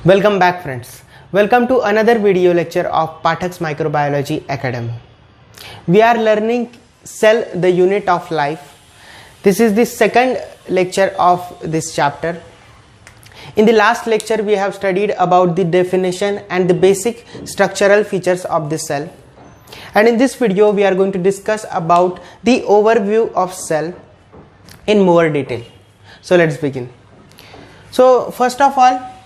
Welcome back friends. Welcome to another video lecture of Pathak's Microbiology Academy. We are learning cell, the unit of life. This is the second lecture of this chapter. In the last lecture we have studied about the definition and the basic structural features of the cell. And in this video we are going to discuss about the overview of cell in more detail. So let's begin. So first of all,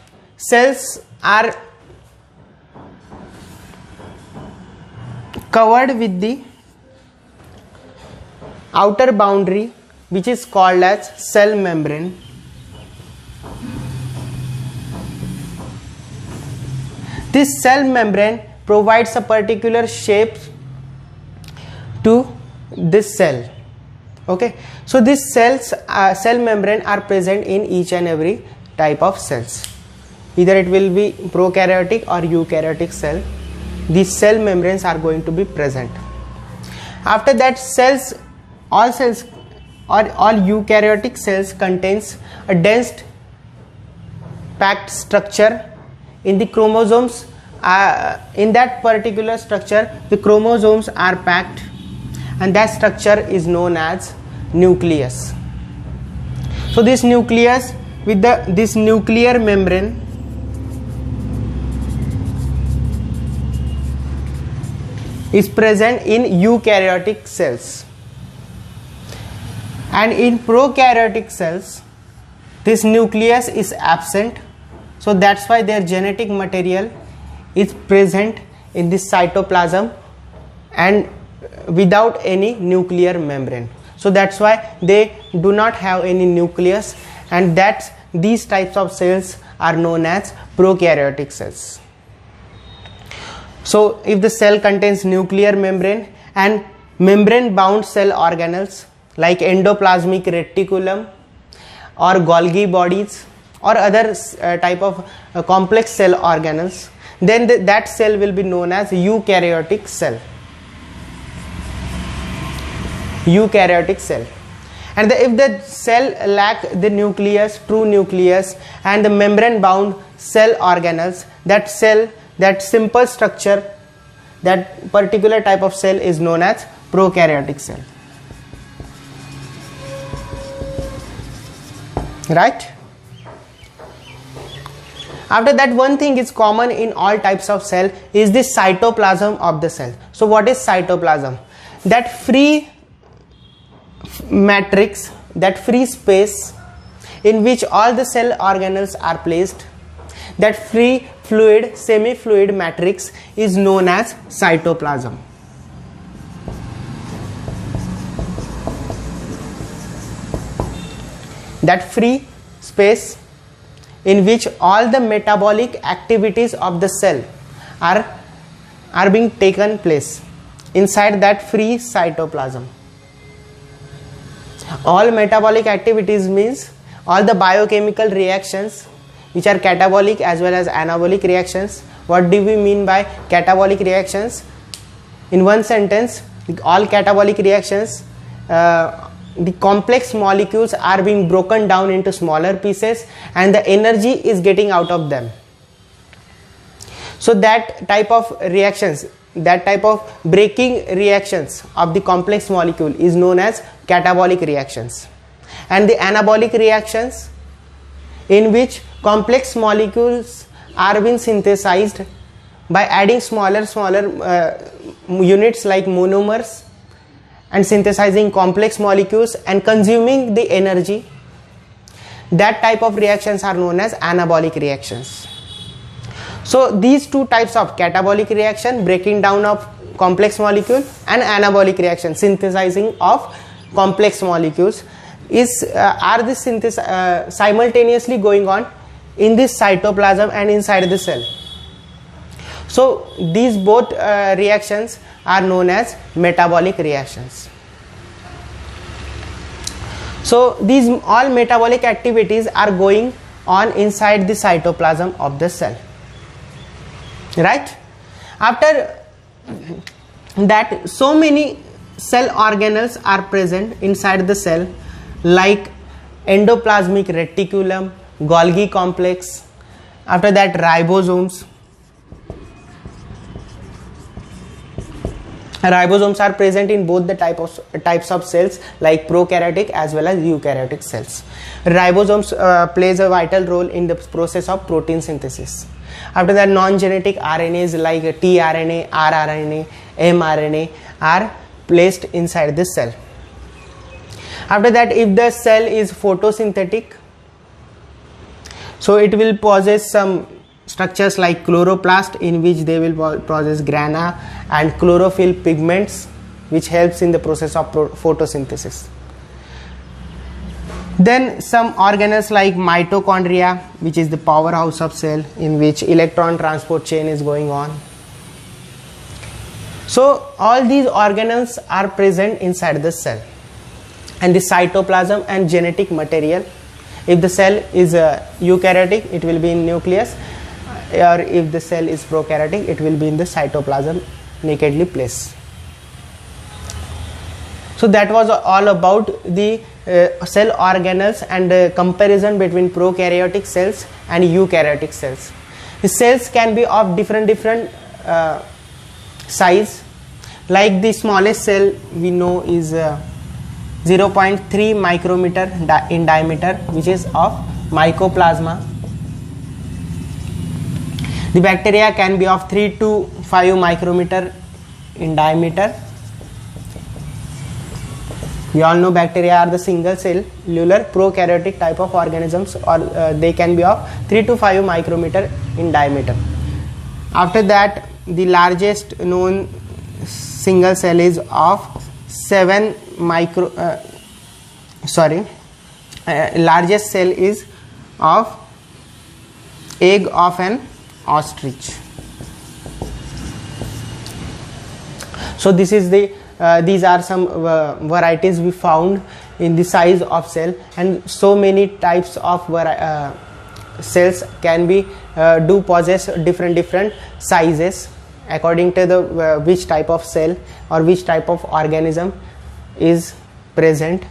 cells are covered with the outer boundary which is called as cell membrane. This cell membrane provides a particular shape to this cell. Okay, so these cells, cell membrane are present in each and every type of cells. Either it will be prokaryotic or eukaryotic cell. These cell membranes are going to be present. After that, all eukaryotic cells contains a dense packed structure in the chromosomes. In that particular structure, the chromosomes are packed, and that structure is known as nucleus. So this nucleus with this nuclear membrane is present in eukaryotic cells, and in prokaryotic cells this nucleus is absent. So that's why their genetic material is present in the cytoplasm and without any nuclear membrane. So that's why they do not have any nucleus, and these types of cells are known as prokaryotic cells. So if the cell contains nuclear membrane and membrane bound cell organelles like endoplasmic reticulum or Golgi bodies or other type of complex cell organelles, then that cell will be known as eukaryotic cell. Eukaryotic cell. And if the cell lack the nucleus, true nucleus, and the membrane bound cell organelles, that simple structure, that particular type of cell is known as prokaryotic cell. Right? After that, one thing is common in all types of cell is the cytoplasm of the cell. So what is cytoplasm? That free matrix, that free space in which all the cell organelles are placed, that free fluid, semi-fluid matrix is known as cytoplasm. That free space in which all the metabolic activities of the cell are being taken place inside that free cytoplasm. All metabolic activities means all the biochemical reactions which are catabolic as well as anabolic reactions. What do we mean by catabolic reactions? In one sentence, all catabolic reactions, the complex molecules are being broken down into smaller pieces and the energy is getting out of them. So that type of reactions, that type of breaking reactions of the complex molecule is known as catabolic reactions. And the anabolic reactions in which complex molecules are being synthesized by adding smaller units like monomers and synthesizing complex molecules and consuming the energy, that type of reactions are known as anabolic reactions. So these two types of catabolic reaction, breaking down of complex molecule, and anabolic reaction, synthesizing of complex molecules, are simultaneously going on in this cytoplasm and inside the cell. So these both reactions are known as metabolic reactions. So these all metabolic activities are going on inside the cytoplasm of the cell. Right? After that, so many cell organelles are present inside the cell like endoplasmic reticulum, Golgi complex, After that, ribosomes. Ribosomes are present in both the types of cells like prokaryotic as well as eukaryotic cells. Ribosomes plays a vital role in the process of protein synthesis. After that, non-genetic RNAs like tRNA, rRNA, mRNA are placed inside the cell. After that, if the cell is photosynthetic, so it will possess some structures like chloroplast, in which they will possess grana, and chlorophyll pigments, which helps in the process of photosynthesis. Then some organelles like mitochondria, which is the powerhouse of cell, in which electron transport chain is going on. So all these organelles are present inside the cell. And the cytoplasm and genetic material, if the cell is eukaryotic, it will be in nucleus, or if the cell is prokaryotic, it will be in the cytoplasm nakedly placed. So that was all about the cell organelles and the comparison between prokaryotic cells and eukaryotic cells. The cells can be of different size. Like the smallest cell we know is 0.3 micrometer in diameter, which is of mycoplasma. The bacteria can be of 3 to 5 micrometer in diameter. We all know bacteria are the single cellular prokaryotic type of organisms, or they can be of 3 to 5 micrometer in diameter. After that, the largest known single cell is of 7 micro. Largest cell is of egg of an ostrich. So this is the these are some varieties we found in the size of cell, and so many types of cells can be do possess different sizes according to the which type of cell or which type of organism is present.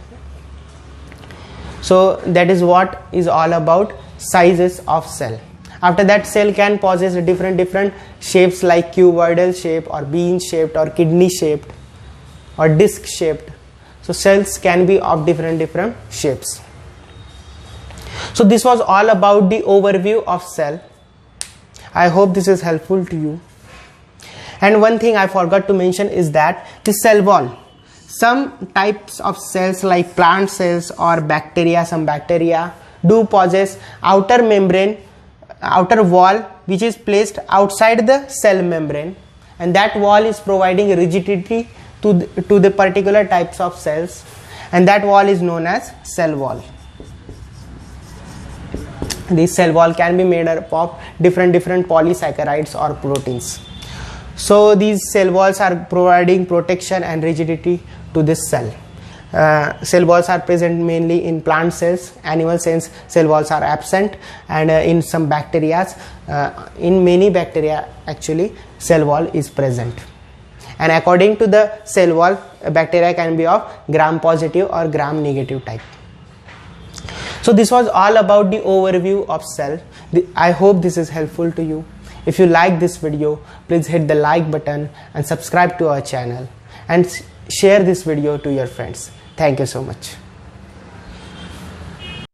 So that is what is all about sizes of cell. After that, cell can possess different shapes like cuboidal shape or bean shaped or kidney shaped or disc shaped. So cells can be of different shapes. So this was all about the overview of cell. I hope this is helpful to you. And one thing I forgot to mention is that the cell wall. Some types of cells like plant cells or bacteria, some bacteria do possess outer membrane, outer wall, which is placed outside the cell membrane, and that wall is providing rigidity to the particular types of cells, and that wall is known as cell wall. This cell wall can be made up of different polysaccharides or proteins. So these cell walls are providing protection and rigidity to this cell. Cell walls are present mainly in plant cells. Animal cells, cell walls are absent, and in some bacteria, in many bacteria actually, cell wall is present. And according to the cell wall, bacteria can be of gram positive or gram negative type. So this was all about the overview of cell. I hope this is helpful to you. If you like this video, please hit the like button and subscribe to our channel and share this video to your friends. Thank you so much.